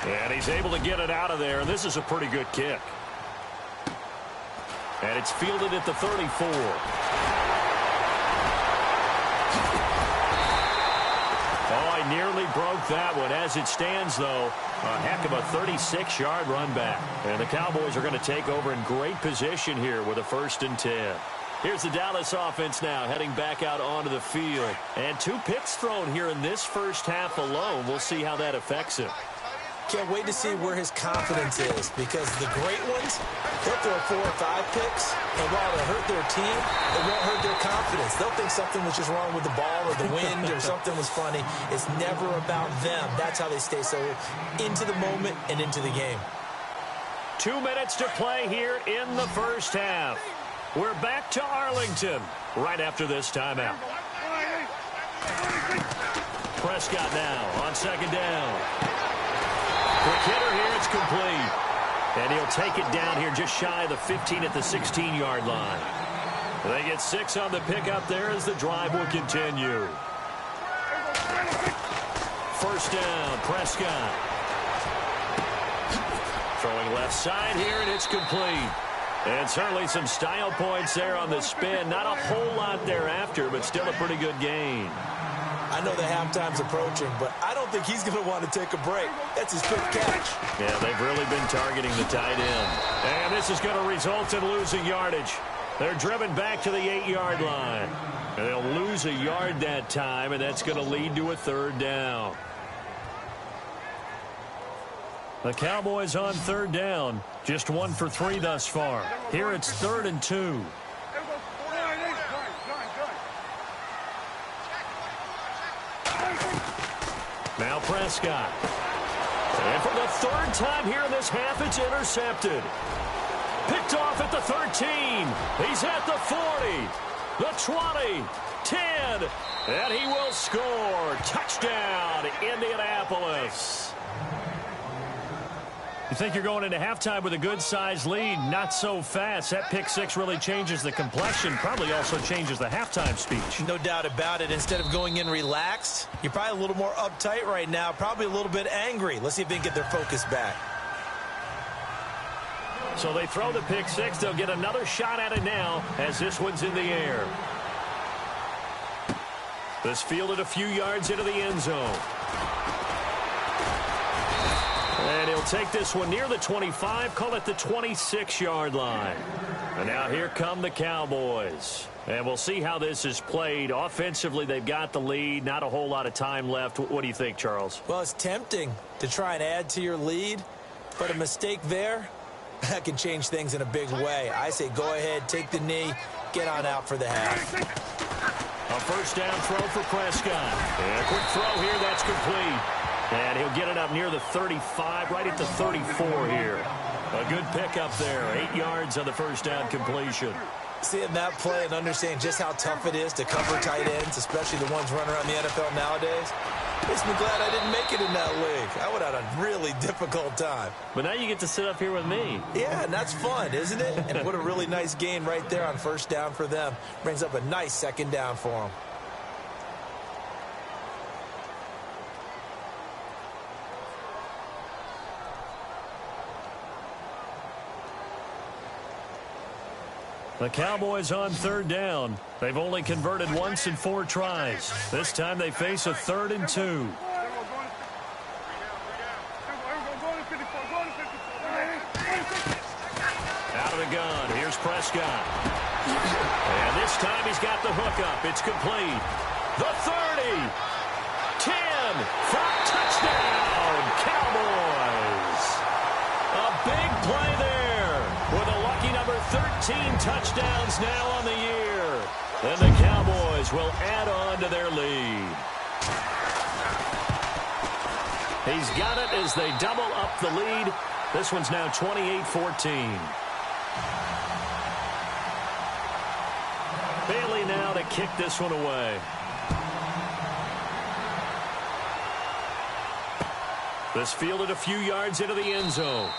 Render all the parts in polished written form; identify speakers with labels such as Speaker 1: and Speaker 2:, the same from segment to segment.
Speaker 1: And he's able to get it out of there. This is a pretty good kick. And it's fielded at the 34. Oh, I nearly broke that one. As it stands, though, a heck of a 36-yard run back. And the Cowboys are going to take over in great position here with a 1st and 10. Here's the Dallas offense now heading back out onto the field. And 2 picks thrown here in this first half alone. We'll see how that affects him.
Speaker 2: Can't wait to see where his confidence is, because the great ones, they'll throw 4 or 5 picks, and while it'll hurt their team, it won't hurt their confidence. They'll think something was just wrong with the ball or the wind or something was funny. It's never about them. That's how they stay so into the moment and into the game.
Speaker 1: 2 minutes to play here in the first half. We're back to Arlington right after this timeout. Prescott now on 2nd down. Quick hitter here, it's complete. And he'll take it down here just shy of the 15 at the 16-yard line. They get 6 on the pickup there as the drive will continue. 1st down, Prescott. Throwing left side here, and it's complete. And certainly some style points there on the spin. Not a whole lot thereafter, but still a pretty good gain.
Speaker 2: I know the halftime's approaching, but I don't think he's going to want to take a break. That's his 5th catch.
Speaker 1: Yeah, they've really been targeting the tight end. And this is going to result in losing yardage. They're driven back to the 8-yard line. And they'll lose a yard that time, and that's going to lead to a 3rd down. The Cowboys on 3rd down. Just 1 for 3 thus far. Here it's 3rd and 2. Now Prescott. And for the 3rd time here in this half, it's intercepted. Picked off at the 13. He's at the 40, the 20, 10, and he will score. Touchdown, Indianapolis. You think you're going into halftime with a good-sized lead? Not so fast. That pick 6 really changes the complexion, probably also changes the halftime speech.
Speaker 2: No doubt about it. Instead of going in relaxed, you're probably a little more uptight right now, probably a little bit angry. Let's see if they can get their focus back.
Speaker 1: So they throw the pick 6. They'll get another shot at it now as this one's in the air. This fielded a few yards into the end zone. And he'll take this one near the 25, call it the 26-yard line. And now here come the Cowboys. And we'll see how this is played. Offensively, they've got the lead. Not a whole lot of time left. What do you think, Charles?
Speaker 2: Well, it's tempting to try and add to your lead, but a mistake there, that can change things in a big way. I say go ahead, take the knee, get on out for the half.
Speaker 1: A 1st down throw for Prescott. And a quick throw here, that's complete. And he'll get it up near the 35, right at the 34 here. A good pickup there. 8 yards on the 1st down completion.
Speaker 2: Seeing that play and understanding just how tough it is to cover tight ends, especially the ones running around the NFL nowadays, makes me glad I didn't make it in that league. I would have had a really difficult time.
Speaker 1: But now you get to sit up here with me.
Speaker 2: Yeah, and that's fun, isn't it? And what a really nice gain right there on 1st down for them. Brings up a nice 2nd down for them.
Speaker 1: The Cowboys on 3rd down. They've only converted once in 4 tries. This time they face a 3rd and 2. Out of the gun. Here's Prescott. And this time he's got the hook up. It's complete. The 30. 10. For touchdown. Cowboys. A big play there. With a lucky number 13 touchdowns now on the year. And the Cowboys will add on to their lead. He's got it as they double up the lead. This one's now 28-14. Bailey now to kick this one away. This fielded a few yards into the end zone.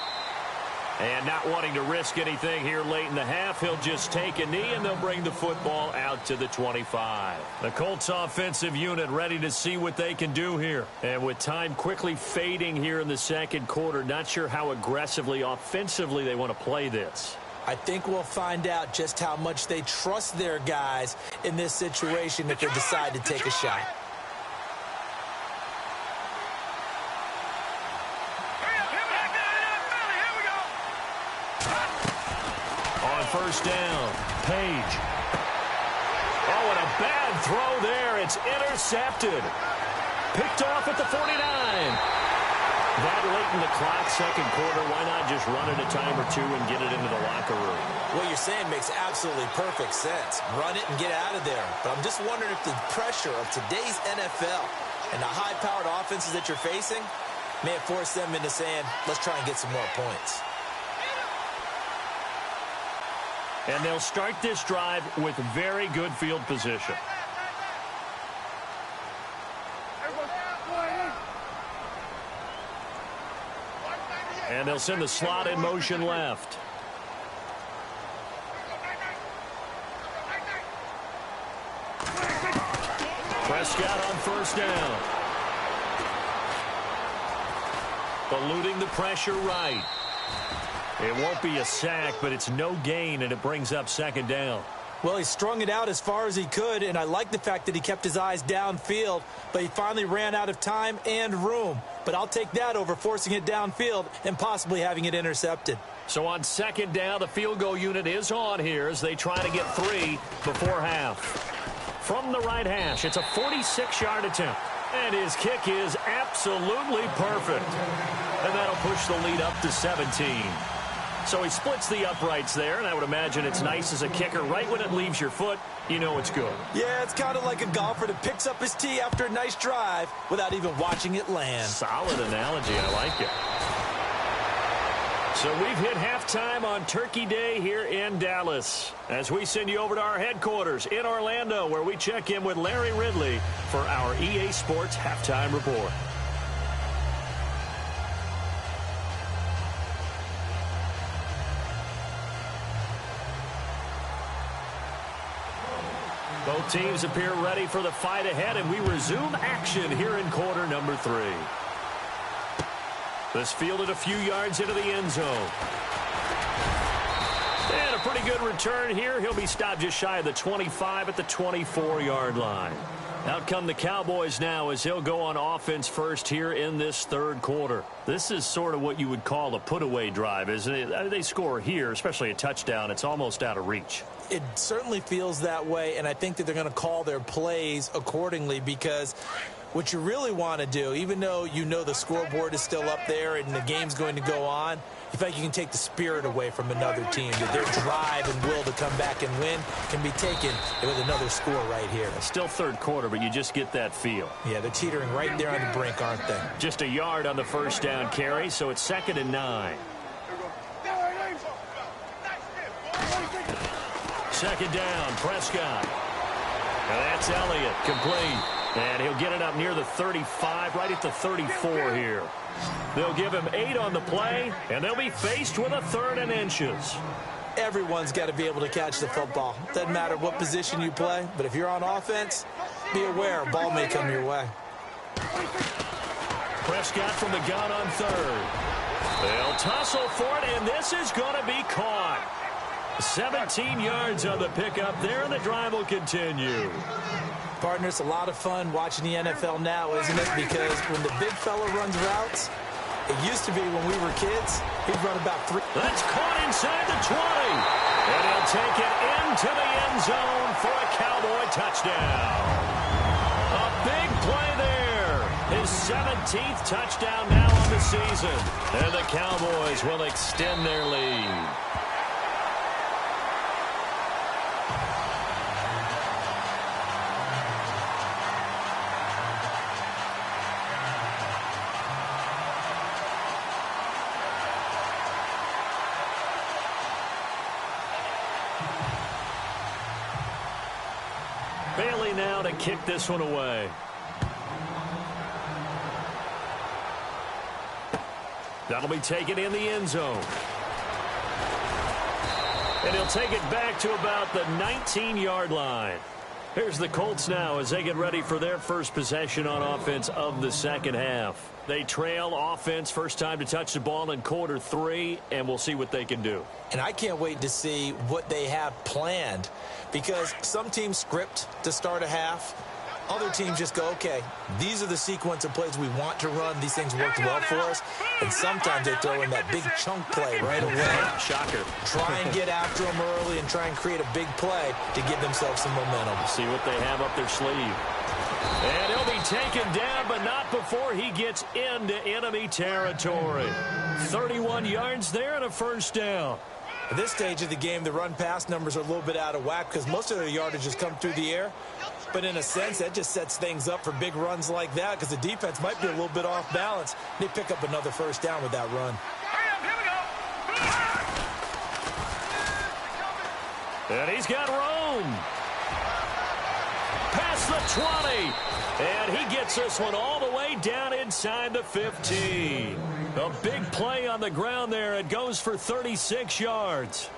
Speaker 1: And not wanting to risk anything here late in the half, he'll just take a knee, and they'll bring the football out to the 25. The Colts offensive unit ready to see what they can do here. And with time quickly fading here in the second quarter, not sure how aggressively, offensively they want to play this.
Speaker 2: I think we'll find out just how much they trust their guys in this situation if they decide to take a shot.
Speaker 1: First down, Page. Oh, and a bad throw there. It's intercepted. Picked off at the 49. That late in the clock, second quarter, why not just run it a time or two and get it into the locker room?
Speaker 2: What you're saying makes absolutely perfect sense. Run it and get out of there. But I'm just wondering if the pressure of today's NFL and the high-powered offenses that you're facing may have forced them into saying, let's try and get some more points.
Speaker 1: And they'll start this drive with very good field position. And they'll send the slot in motion left. Prescott on first down. Eluding the pressure right. It won't be a sack, but it's no gain, and it brings up second down.
Speaker 2: Well, he strung it out as far as he could, and I like the fact that he kept his eyes downfield, but he finally ran out of time and room. But I'll take that over forcing it downfield and possibly having it intercepted.
Speaker 1: So on second down, the field goal unit is on here as they try to get 3 before half. From the right hash, it's a 46-yard attempt. And his kick is absolutely perfect. And that'll push the lead up to 17. So he splits the uprights there, and I would imagine it's nice as a kicker. Right when it leaves your foot, you know it's good.
Speaker 2: Yeah, it's kind of like a golfer that picks up his tee after a nice drive without even watching it land.
Speaker 1: Solid analogy. I like it. So we've hit halftime on Turkey Day here in Dallas as we send you over to our headquarters in Orlando, where we check in with Larry Ridley for our EA Sports Halftime Report. Both teams appear ready for the fight ahead, and we resume action here in quarter number 3. This fielded a few yards into the end zone. And a pretty good return here. He'll be stopped just shy of the 25 at the 24-yard line. Out come the Cowboys now as he'll go on offense first here in this third quarter. This is sort of what you would call a put-away drive, isn't it? I mean, they score here, especially a touchdown. It's almost out of reach.
Speaker 2: It certainly feels that way, and I think that they're going to call their plays accordingly because what you really want to do, even though you know the scoreboard is still up there and the game's going to go on, you feel like you can take the spirit away from another team. That their drive and will to come back and win can be taken with another score right here.
Speaker 1: It's still third quarter, but you just get that feel.
Speaker 2: Yeah, they're teetering right there on the brink, aren't they?
Speaker 1: Just a yard on the first down carry, so it's 2nd and 9. Second down, Prescott. And that's Elliott, complete. And he'll get it up near the 35, right at the 34 here. They'll give him 8 on the play, and they'll be faced with a 3rd and inches.
Speaker 2: Everyone's got to be able to catch the football. Doesn't matter what position you play, but if you're on offense, be aware a ball may come your way.
Speaker 1: Prescott from the gun on 3rd. They'll tussle for it, and this is going to be caught. 17 yards on the pickup there, and the drive will continue.
Speaker 2: Partner, it's a lot of fun watching the NFL now, isn't it? Because when the big fella runs routes, it used to be when we were kids, he'd run about 3.
Speaker 1: That's caught inside the 20. And he'll take it into the end zone for a Cowboy touchdown. A big play there. His 17th touchdown now on the season. And the Cowboys will extend their lead. Bailey now to kick this one away. That'll be taken in the end zone. And he'll take it back to about the 19-yard line. Here's the Colts now as they get ready for their first possession on offense of the second half. They trail offense first time to touch the ball in quarter 3, and we'll see what they can do.
Speaker 2: And I can't wait to see what they have planned, because some teams script to start a half. Other teams just go, okay, these are the sequence of plays we want to run. These things worked well for us. And sometimes they throw in that big chunk play right away.
Speaker 1: Shocker.
Speaker 2: Try and get after them early and try and create a big play to give themselves some momentum.
Speaker 1: See what they have up their sleeve. And he'll be taken down, but not before he gets into enemy territory. 31 yards there and a first down.
Speaker 2: At this stage of the game, the run-pass numbers are a little bit out of whack because most of their yardage has come through the air. But in a sense, that just sets things up for big runs like that because the defense might be a little bit off balance. They pick up another first down with that run.
Speaker 1: And he's got room. Past the 20. And he gets this one all the way down inside the 15. A big play on the ground there. It goes for 36 yards.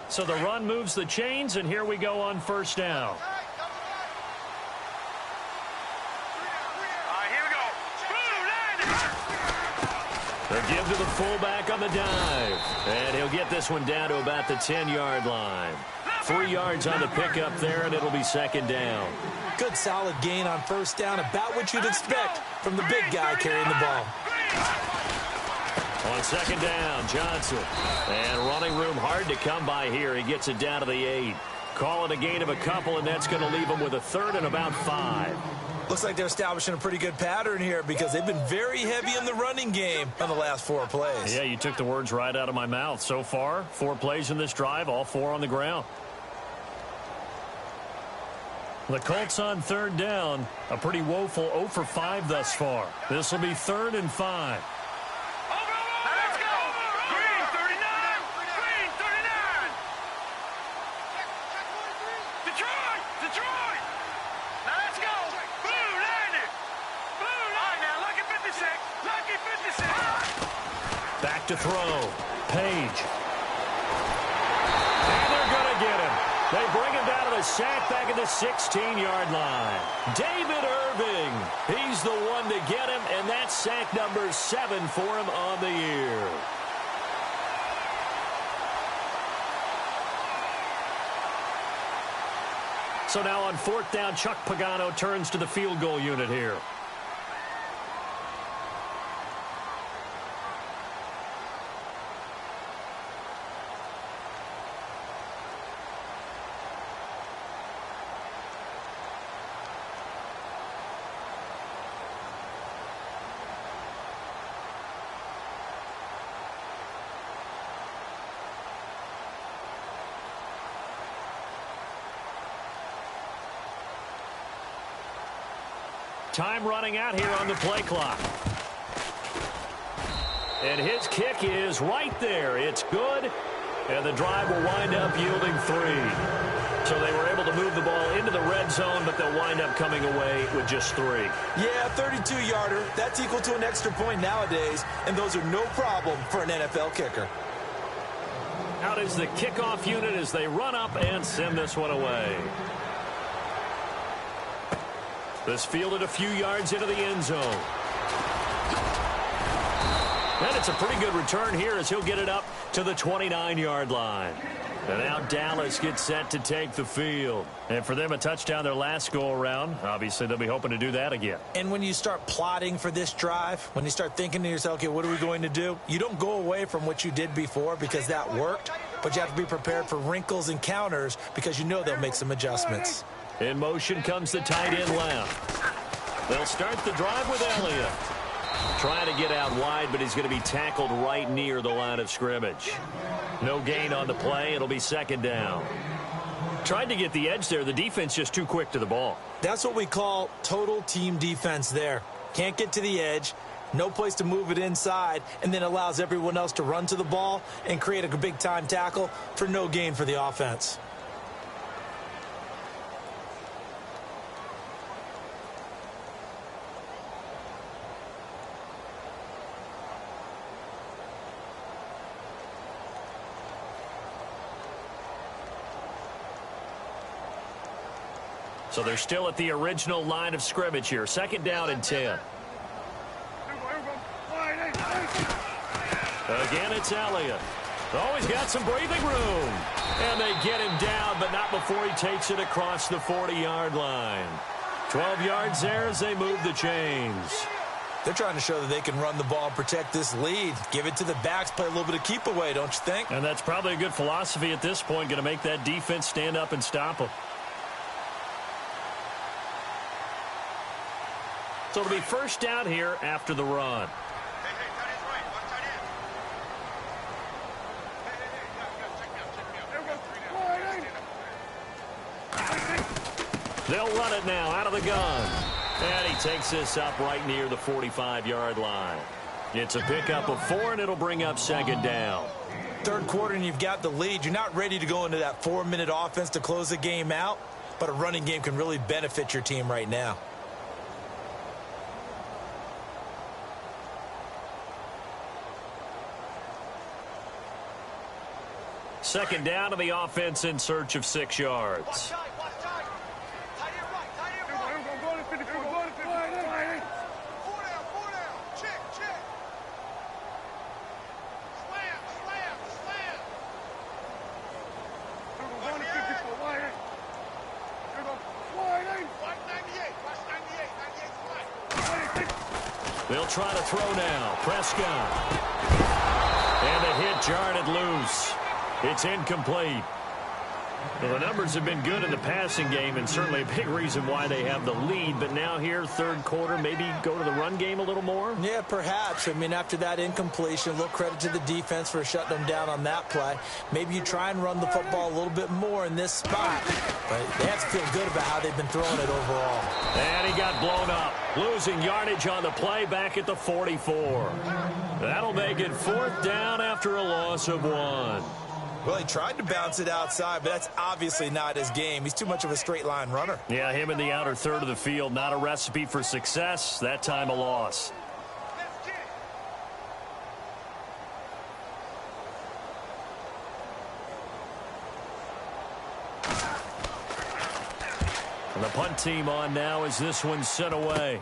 Speaker 1: So the run moves the chains, and here we go on first down. They'll give to the fullback on the dive. And he'll get this one down to about the 10-yard line. 3 yards on the pickup there, and it'll be second down.
Speaker 2: Good solid gain on first down, about what you'd expect from the big guy carrying the ball.
Speaker 1: On second down, Johnson. And running room hard to come by here. He gets it down to the 8. Call it a gain of a couple, and that's going to leave him with a third and about 5.
Speaker 2: Looks like they're establishing a pretty good pattern here because they've been very heavy in the running game on the last 4 plays.
Speaker 1: Yeah, you took the words right out of my mouth. So far, 4 plays in this drive, all 4 on the ground. The Colts on third down, a pretty woeful 0 for 5 thus far. This will be 3rd and 5. Back to throw. Page. And they're going to get him. They bring him down to the sack back at the 16-yard line. David Irving. He's the one to get him, and that's sack number 7 for him on the year. So now on 4th down, Chuck Pagano turns to the field goal unit here. Time running out here on the play clock. And his kick is right there. It's good. And the drive will wind up yielding 3. So they were able to move the ball into the red zone, but they'll wind up coming away with just 3.
Speaker 2: Yeah, 32-yarder. That's equal to an extra point nowadays, and those are no problem for an NFL kicker.
Speaker 1: Out is the kickoff unit as they run up and send this one away. This fielded a few yards into the end zone. And it's a pretty good return here as he'll get it up to the 29-yard line. And now Dallas gets set to take the field. And for them, a touchdown their last go-around. Obviously, they'll be hoping to do that again.
Speaker 2: And when you start plotting for this drive, when you start thinking to yourself, okay, what are we going to do? You don't go away from what you did before because that worked, but you have to be prepared for wrinkles and counters because you know they'll make some adjustments.
Speaker 1: In motion comes the tight end left. They'll start the drive with Elliott. Trying to get out wide, but he's going to be tackled right near the line of scrimmage. No gain on the play. It'll be second down. Tried to get the edge there. The defense just too quick to the ball.
Speaker 2: That's what we call total team defense there. Can't get to the edge. No place to move it inside, and then allows everyone else to run to the ball and create a big-time tackle for no gain for the offense.
Speaker 1: So they're still at the original line of scrimmage here. 2nd down and 10. Again, it's Elliott. Oh, he's got some breathing room. And they get him down, but not before he takes it across the 40-yard line. 12 yards there as they move the chains.
Speaker 2: They're trying to show that they can run the ball and protect this lead. Give it to the backs, play a little bit of keep away, don't you think?
Speaker 1: And that's probably a good philosophy at this point, going to make that defense stand up and stop them. So it'll be 1st down here after the run. They'll run it now out of the gun. And he takes this up right near the 45-yard line. It's a pickup of 4, and it'll bring up 2nd down.
Speaker 2: 3rd quarter, and you've got the lead. You're not ready to go into that 4-minute offense to close the game out, but a running game can really benefit your team right now.
Speaker 1: Second down to the offense in search of 6 yards. They'll try to throw now. Prescott. And the hit jarred it loose. It's incomplete. Well, the numbers have been good in the passing game, and certainly a big reason why they have the lead. But now here, 3rd quarter, maybe go to the run game a little more?
Speaker 2: Yeah, perhaps. I mean, after that incompletion, a little credit to the defense for shutting them down on that play. Maybe you try and run the football a little bit more in this spot. But they have to feel good about how they've been throwing it overall.
Speaker 1: And he got blown up. Losing yardage on the play back at the 44. That'll make it 4th down after a loss of 1.
Speaker 2: Well, he tried to bounce it outside, but that's obviously not his game. He's too much of a straight-line runner.
Speaker 1: Yeah, him in the outer 3rd of the field, not a recipe for success. That time a loss. And the punt team on now as this one's sent away.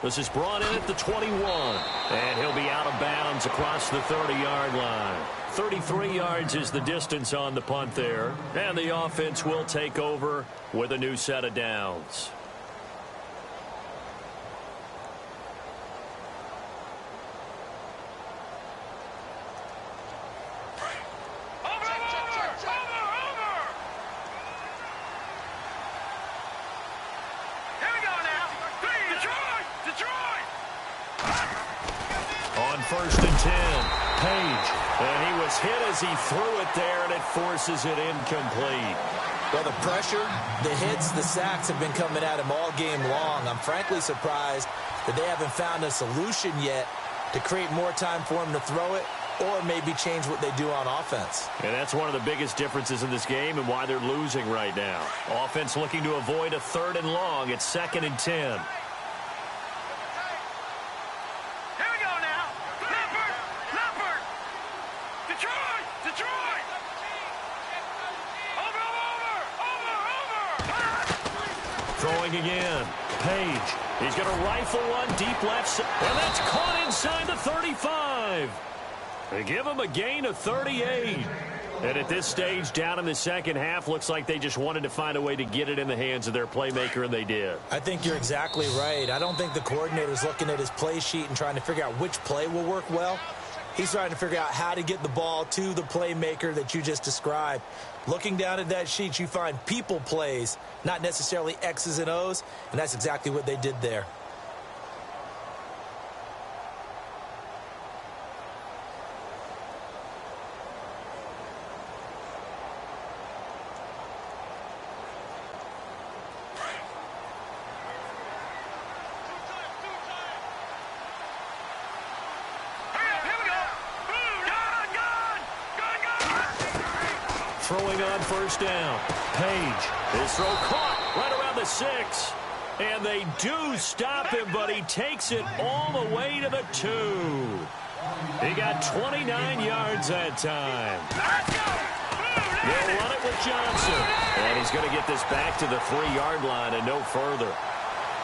Speaker 1: This is brought in at the 21. And he'll be out of bounds across the 30-yard line. 33 yards is the distance on the punt there. And the offense will take over with a new set of downs. On 1st and 10, Page. And he was hit as he threw it there, and it forces it incomplete.
Speaker 2: Well, the pressure, the hits, the sacks have been coming at him all game long. I'm frankly surprised that they haven't found a solution yet to create more time for him to throw it or maybe change what they do on offense.
Speaker 1: And that's one of the biggest differences in this game and why they're losing right now. Offense looking to avoid a 3rd and long. It's 2nd and 10. Throwing again. Page. He's going to rifle one deep left side. And that's caught inside the 35. They give him a gain of 38. And at this stage, down in the second half, looks like they just wanted to find a way to get it in the hands of their playmaker, and they did.
Speaker 2: I think you're exactly right. I don't think the coordinator's looking at his play sheet and trying to figure out which play will work well. He's trying to figure out how to get the ball to the playmaker that you just described. Looking down at that sheet, you find people plays, not necessarily X's and O's, and that's exactly what they did there.
Speaker 1: Throwing on 1st down. Page. His throw caught right around the 6. And they do stop him, but he takes it all the way to the 2. He got 29 yards that time. They'll run it with Johnson. And he's going to get this back to the 3-yard line and no further.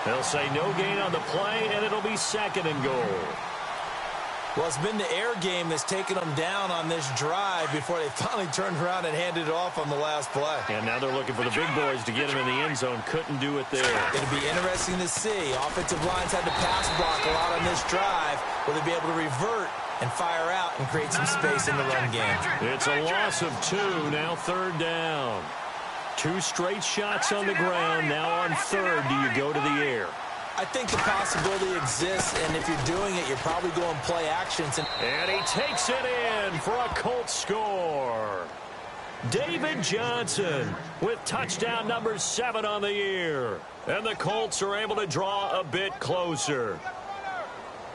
Speaker 1: They'll say no gain on the play, and it'll be second and goal.
Speaker 2: Well, it's been the air game that's taken them down on this drive before they finally turned around and handed it off on the last play.
Speaker 1: And now they're looking for the big boys to get him in the end zone. Couldn't do it there.
Speaker 2: It'll be interesting to see. Offensive lines had to pass block a lot on this drive. Will they be able to revert and fire out and create some space in the run game?
Speaker 1: It's a loss of 2, now 3rd down. 2 straight shots on the ground. Now on 3rd, do you go to the air?
Speaker 2: I think the possibility exists, and if you're doing it, you're probably going play actions.
Speaker 1: And he takes it in for a Colts score. David Johnson with touchdown number 7 on the year. And the Colts are able to draw a bit closer.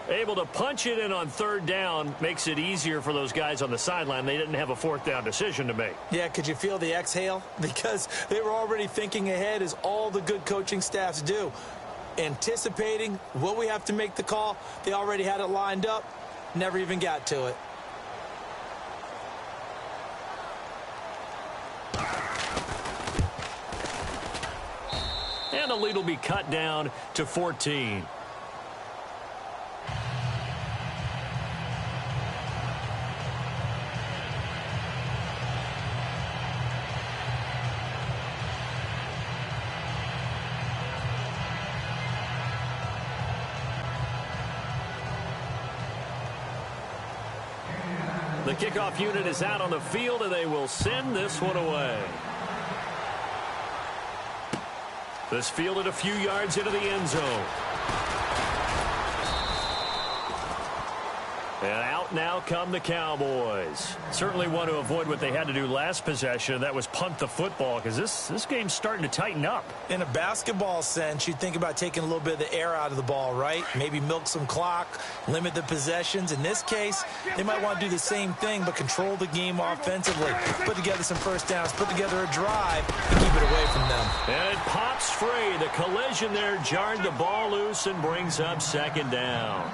Speaker 1: Able to punch it in on 3rd down makes it easier for those guys on the sideline. They didn't have a 4th down decision to make.
Speaker 2: Yeah, could you feel the exhale? Because they were already thinking ahead, as all the good coaching staffs do. Anticipating, will we have to make the call? They already had it lined up, never even got to it.
Speaker 1: And the lead will be cut down to 14. The kickoff unit is out on the field, and they will send this one away. This fielded a few yards into the end zone. And out now come the Cowboys. Certainly want to avoid what they had to do last possession. That was punt the football, because this game's starting to tighten up.
Speaker 2: In a basketball sense, you think about taking a little bit of the air out of the ball, right? Maybe milk some clock, limit the possessions. In this case, they might want to do the same thing, but control the game offensively. Put together some first downs, put together a drive, and keep it away from them.
Speaker 1: And it pops free. The collision there jarred the ball loose and brings up 2nd down.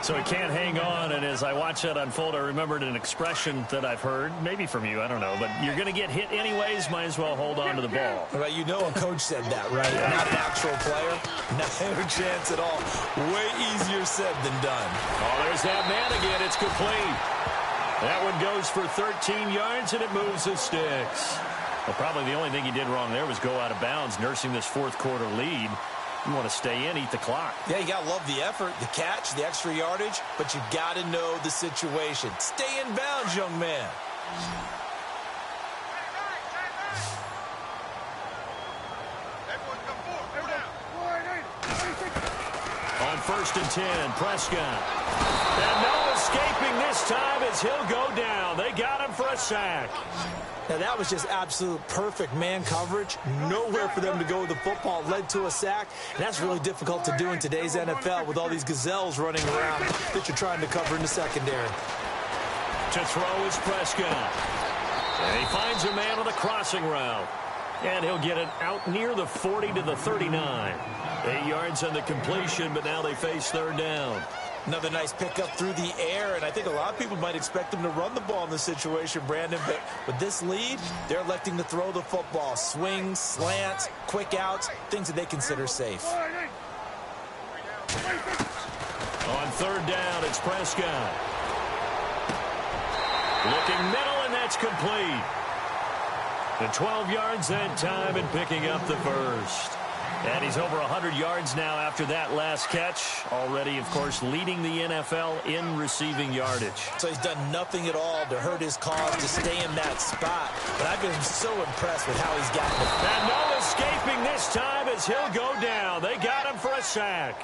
Speaker 1: So he can't hang on, and as I watch that unfold, I remembered an expression that I've heard, maybe from you, I don't know, but you're going to get hit anyways, might as well hold on to the ball.
Speaker 2: Right, you know a coach said that, right? Not an actual player. Not a chance at all. Way easier said than done.
Speaker 1: Oh, there's that man again. It's complete. That one goes for 13 yards, and it moves the sticks. Well, probably the only thing he did wrong there was go out of bounds, nursing this 4th quarter lead. You want to stay in, eat the clock.
Speaker 2: Yeah, you got to love the effort, the catch, the extra yardage, but you got to know the situation. Stay in bounds, young man.
Speaker 1: On 1st and 10, Prescott. And no escaping this time as he'll go down. They got him for a sack.
Speaker 2: Now, that was just absolute perfect man coverage. Nowhere for them to go with the football. Led to a sack. And that's really difficult to do in today's NFL with all these gazelles running around that you're trying to cover in the secondary.
Speaker 1: To throw is Prescott. And he finds a man on the crossing route. And he'll get it out near the 40 to the 39. 8 yards on the completion, but now they face 3rd down.
Speaker 2: Another nice pickup through the air, and I think a lot of people might expect them to run the ball in this situation, Brandon, but with this lead, they're electing to throw the football. Swings, slants, quick outs, things that they consider safe.
Speaker 1: On 3rd down, it's Prescott. Looking middle, and that's complete. The 12 yards that time and picking up the first. And he's over 100 yards now after that last catch. Already, of course, leading the NFL in receiving yardage.
Speaker 2: So he's done nothing at all to hurt his cause, to stay in that spot. But I've been so impressed with how he's gotten it.
Speaker 1: And no escaping this time as he'll go down. They got him for a sack.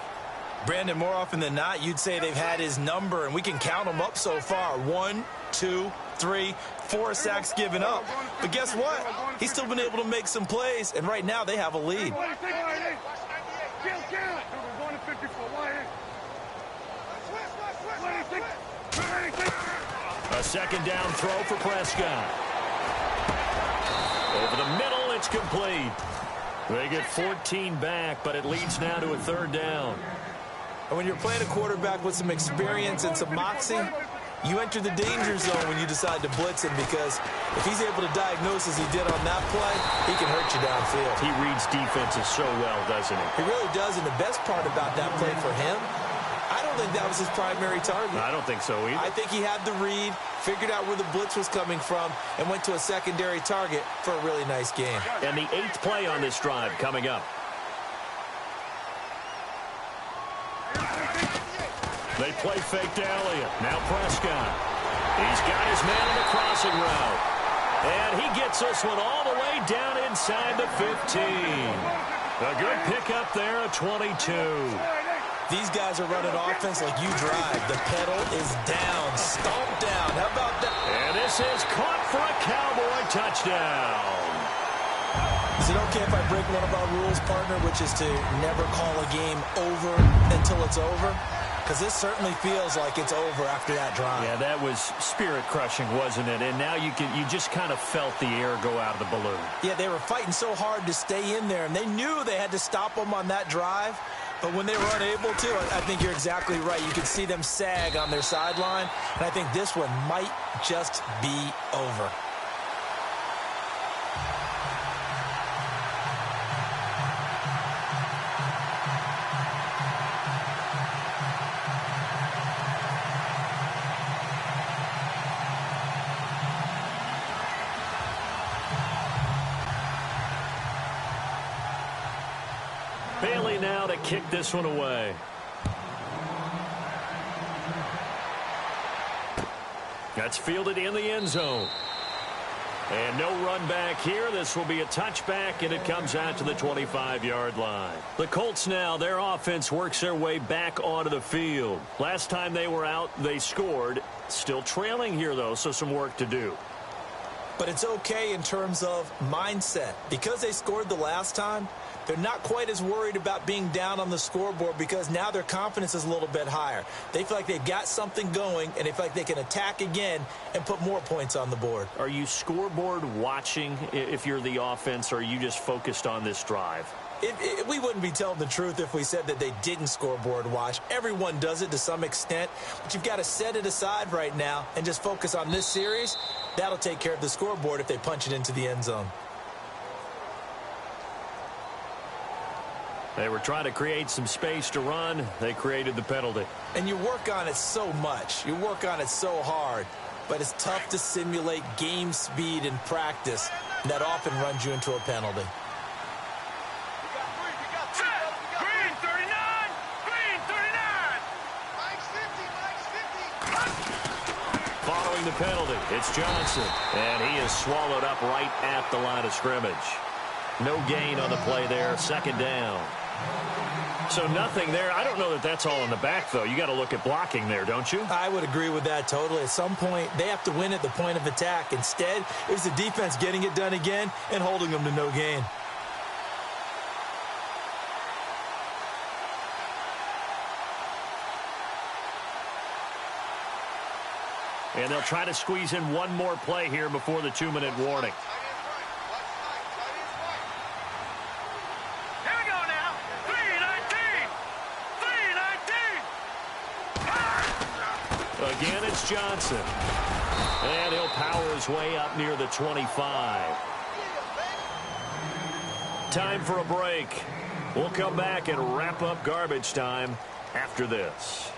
Speaker 2: Brandon, more often than not, you'd say they've had his number, and we can count them up so far. 1, 2, 3, 4 sacks given up. But guess what? He's still been able to make some plays, and right now they have a lead.
Speaker 1: A 2nd down throw for Prescott. Over the middle, it's complete. They get 14 back, but it leads now to a 3rd down.
Speaker 2: And when you're playing a quarterback with some experience and some moxie, You enter the danger zone when you decide to blitz him, because if he's able to diagnose as he did on that play, he can hurt you downfield.
Speaker 1: He reads defenses so well, doesn't he?
Speaker 2: He really does, and the best part about that play for him, I don't think that was his primary target.
Speaker 1: I don't think so either.
Speaker 2: I think he had the read, figured out where the blitz was coming from, and went to a secondary target for a really nice game.
Speaker 1: And the 8th play on this drive coming up. They play fake to Elliott. Now Prescott. He's got his man on the crossing route. And he gets this one all the way down inside the 15. A good pickup there at 22.
Speaker 2: These guys are running offense like you drive. The pedal is down, stomped down. How about that?
Speaker 1: And this is caught for a Cowboy touchdown.
Speaker 2: Is it okay if I break one of our rules, partner, which is to never call a game over until it's over? Because this certainly feels like it's over after that drive.
Speaker 1: Yeah, that was spirit-crushing, wasn't it? And now you just kind of felt the air go out of the balloon.
Speaker 2: Yeah, they were fighting so hard to stay in there, and they knew they had to stop them on that drive. But when they were unable to, I think you're exactly right. You could see them sag on their sideline, and I think this one might just be over.
Speaker 1: Bailey now to kick this one away. That's fielded in the end zone. And no run back here. This will be a touchback, and it comes out to the 25-yard line. The Colts now, their offense works their way back onto the field. Last time they were out, they scored. Still trailing here, though, so some work to do.
Speaker 2: But it's okay in terms of mindset. Because they scored the last time, they're not quite as worried about being down on the scoreboard, because now their confidence is a little bit higher. They feel like they've got something going, and they feel like they can attack again and put more points on the board.
Speaker 1: Are you scoreboard watching if you're the offense, or are you just focused on this drive?
Speaker 2: We wouldn't be telling the truth if we said that they didn't scoreboard watch. Everyone does it to some extent, but you've got to set it aside right now and just focus on this series. That'll take care of the scoreboard if they punch it into the end zone.
Speaker 1: They were trying to create some space to run. They created the penalty.
Speaker 2: And you work on it so much. You work on it so hard. But it's tough to simulate game speed in practice. And that often runs you into a penalty.
Speaker 3: Green 39! Green 39!
Speaker 1: Following the penalty, it's Johnson. And he is swallowed up right at the line of scrimmage. No gain on the play there. Second down. So nothing there. I don't know that that's all in the back, though. You got to look at blocking there, don't you?
Speaker 2: I would agree with that totally. At some point, they have to win at the point of attack. Instead, it was the defense getting it done again and holding them to no gain.
Speaker 1: And they'll try to squeeze in one more play here before the 2-minute warning. Again, it's Johnson. And he'll power his way up near the 25. Time for a break. We'll come back and wrap up garbage time after this.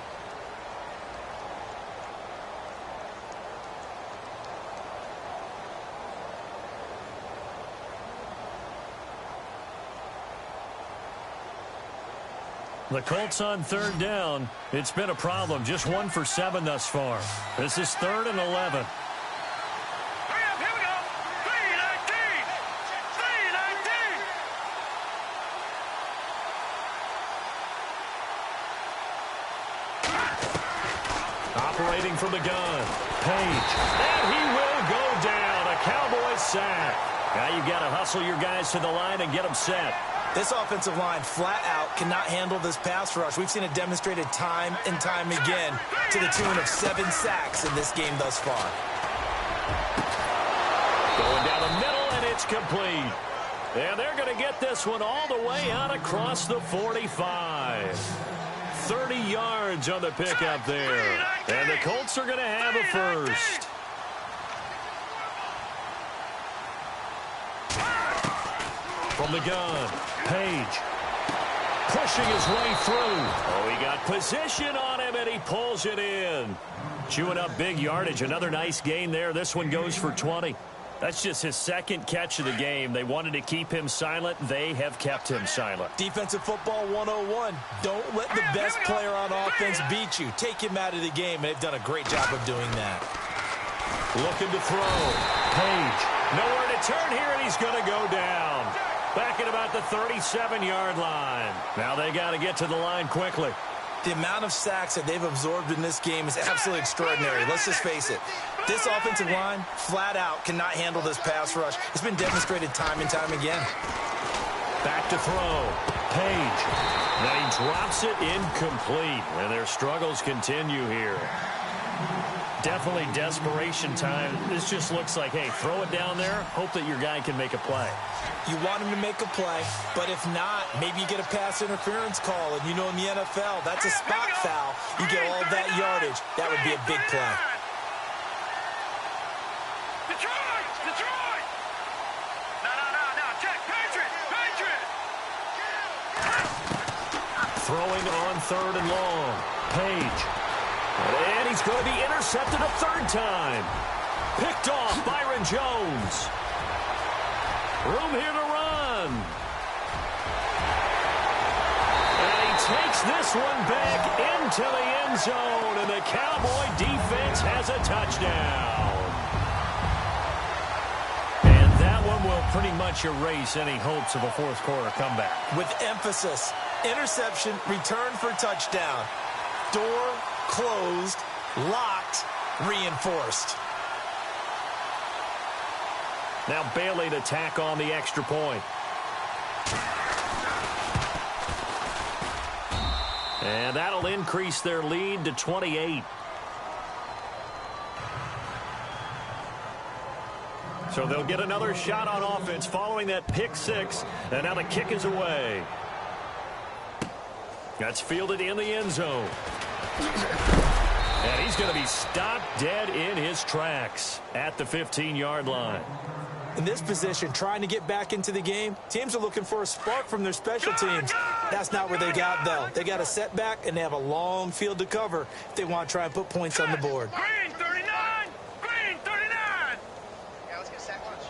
Speaker 1: The Colts on third down. It's been a problem. Just 1 for 7 thus far. This is 3rd and 11.
Speaker 3: Hurry up, here we go. 3-19. 3-19.
Speaker 1: Operating from the gun. Page. And he will go down. A Cowboys sack. Now you've got to hustle your guys to the line and get them set.
Speaker 2: This offensive line flat out cannot handle this pass rush. We've seen it demonstrated time and time again to the tune of 7 sacks in this game thus far.
Speaker 1: Going down the middle, and it's complete. And they're going to get this one all the way out across the 45. 30 yards on the pickup there. And the Colts are going to have a first. From the gun, Page pushing his way through. Oh, he got position on him, and he pulls it in. Chewing up big yardage. Another nice gain there. This one goes for 20. That's just his second catch of the game. They wanted to keep him silent. They have kept him silent.
Speaker 2: Defensive football 101. Don't let the best player on offense beat you. Take him out of the game, and they've done a great job of doing that.
Speaker 1: Looking to throw. Page. Nowhere to turn here, and he's going to go down. Back at about the 37-yard line. Now they got to get to the line quickly.
Speaker 2: The amount of sacks that they've absorbed in this game is absolutely extraordinary. Let's just face it. This offensive line, flat out, cannot handle this pass rush. It's been demonstrated time and time again.
Speaker 1: Back to throw. Page. Then he drops it incomplete. And their struggles continue here. Definitely desperation time. This just looks like, hey, throw it down there. Hope that your guy can make a play.
Speaker 2: You want him to make a play, but if not, maybe you get a pass interference call. And you know in the NFL, that's a spot foul. You get all that yardage. That would be a big play.
Speaker 3: Detroit! No. Check. Patriot!
Speaker 1: Throwing on 3rd and long. Page. And he's going to be intercepted a third time. Picked off Byron Jones. Room here to run. And he takes this one back into the end zone. And the Cowboy defense has a touchdown. And that one will pretty much erase any hopes of a fourth quarter comeback.
Speaker 2: With emphasis, interception, return for touchdown. Door closed, locked, reinforced.
Speaker 1: Now Bailey to tack on the extra point. And that'll increase their lead to 28. So they'll get another shot on offense following that pick six. And now the kick is away. That's fielded in the end zone. And he's going to be stopped dead in his tracks at the 15-yard line.
Speaker 2: In this position, trying to get back into the game, teams are looking for a spark from their special teams. That's not where they got, though. They got a setback, and they have a long field to cover if they want to try and put points on the board.
Speaker 3: Green 39! Green 39!
Speaker 4: Yeah, let's get sack lunch.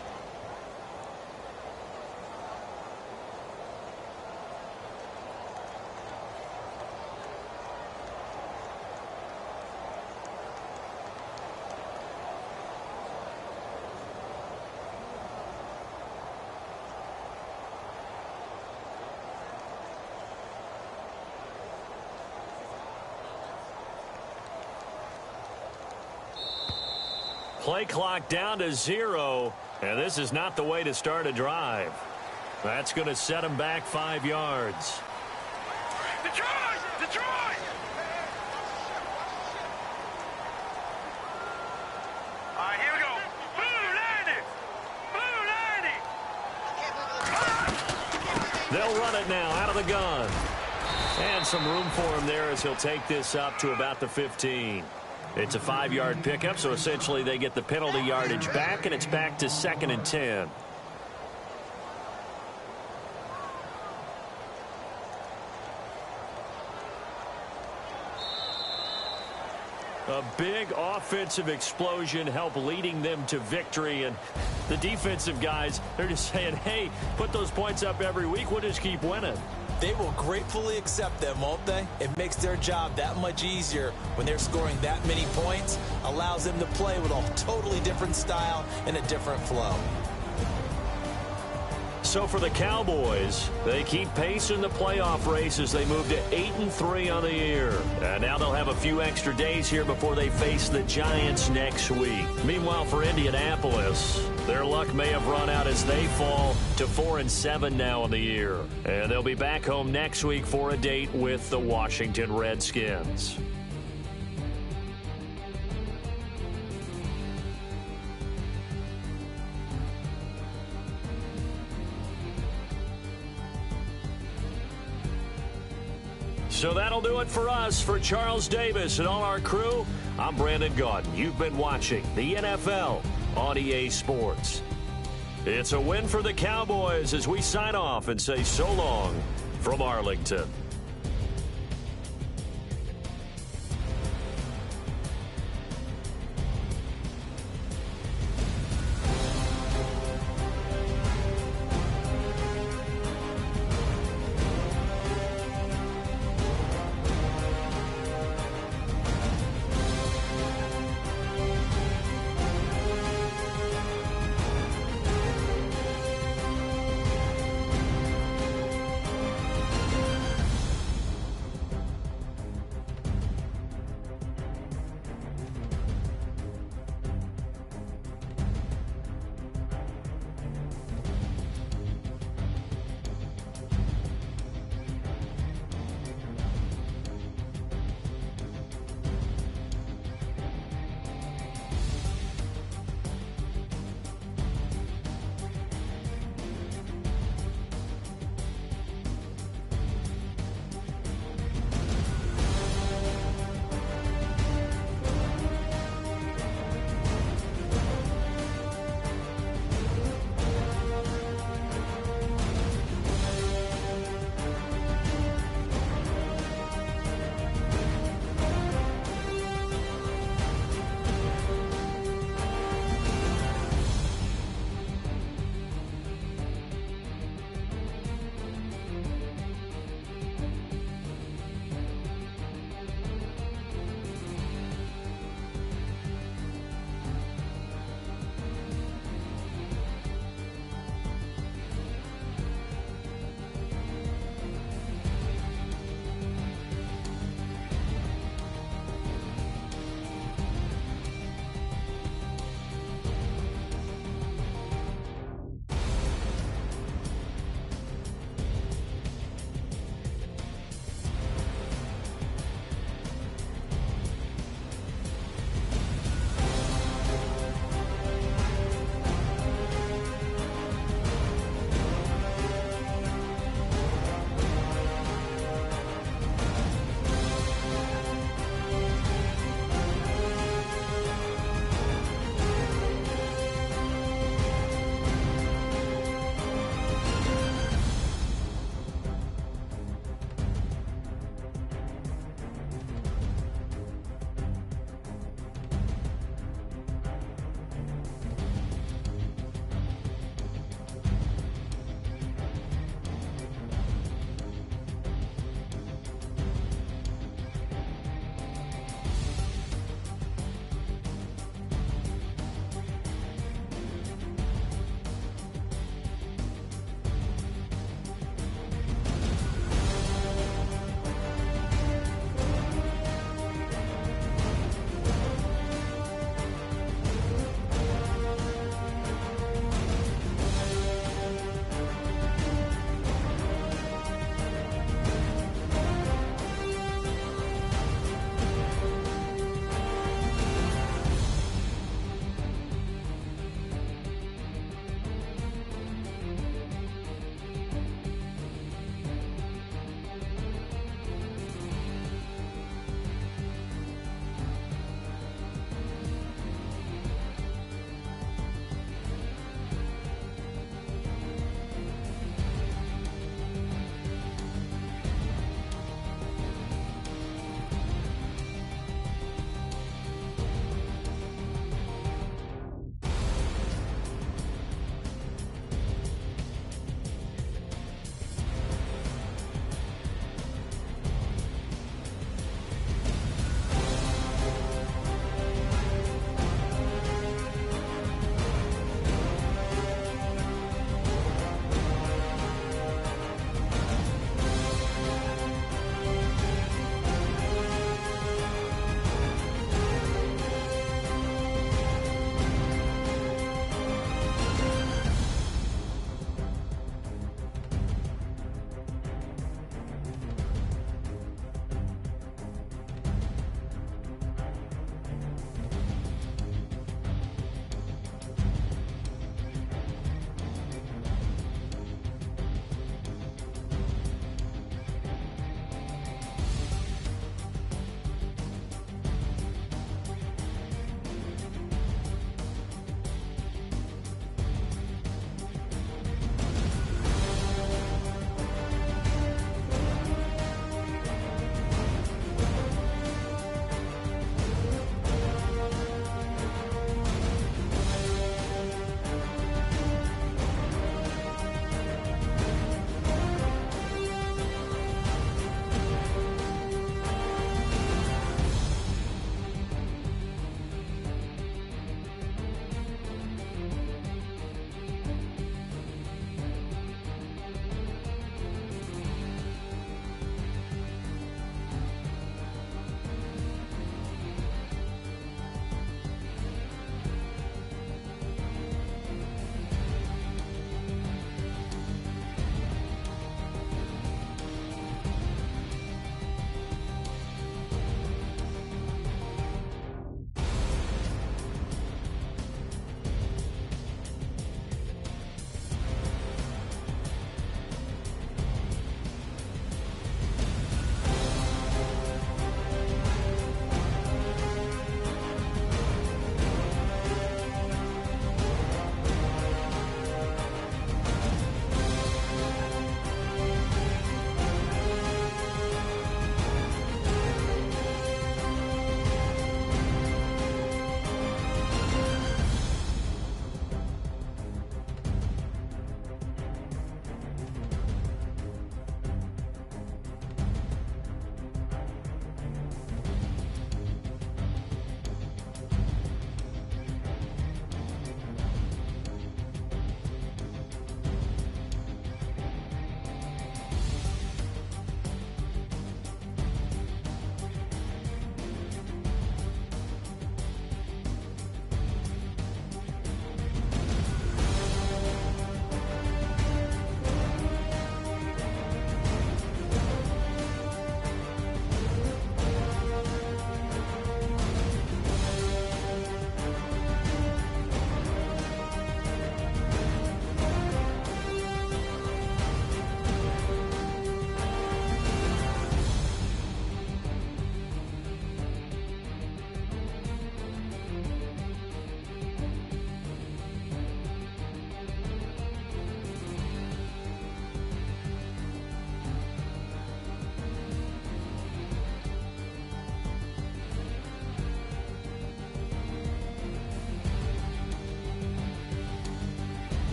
Speaker 1: Play clock down to 0, and this is not the way to start a drive. That's going to set them back 5 yards.
Speaker 3: Detroit! All right, here we go. Blue 90!
Speaker 1: They'll run it now out of the gun. And some room for him there as he'll take this up to about the 15. It's a 5-yard pickup, so essentially they get the penalty yardage back, and it's back to 2nd and 10. A big offensive explosion helped leading them to victory, and the defensive guys, they're just saying, hey, put those points up every week, we'll just keep winning.
Speaker 2: They will gratefully accept them, won't they? It makes their job that much easier when they're scoring that many points. Allows them to play with a totally different style and a different flow.
Speaker 1: So for the Cowboys, they keep pace in the playoff race as they move to 8-3 on the year. And now they'll have a few extra days here before they face the Giants next week. Meanwhile, for Indianapolis, their luck may have run out as they fall to 4-7 now in the year. And they'll be back home next week for a date with the Washington Redskins. So that'll do it for us. For Charles Davis and all our crew, I'm Brandon Gaudin. You've been watching the NFL on EA Sports. It's a win for the Cowboys as we sign off and say so long from Arlington.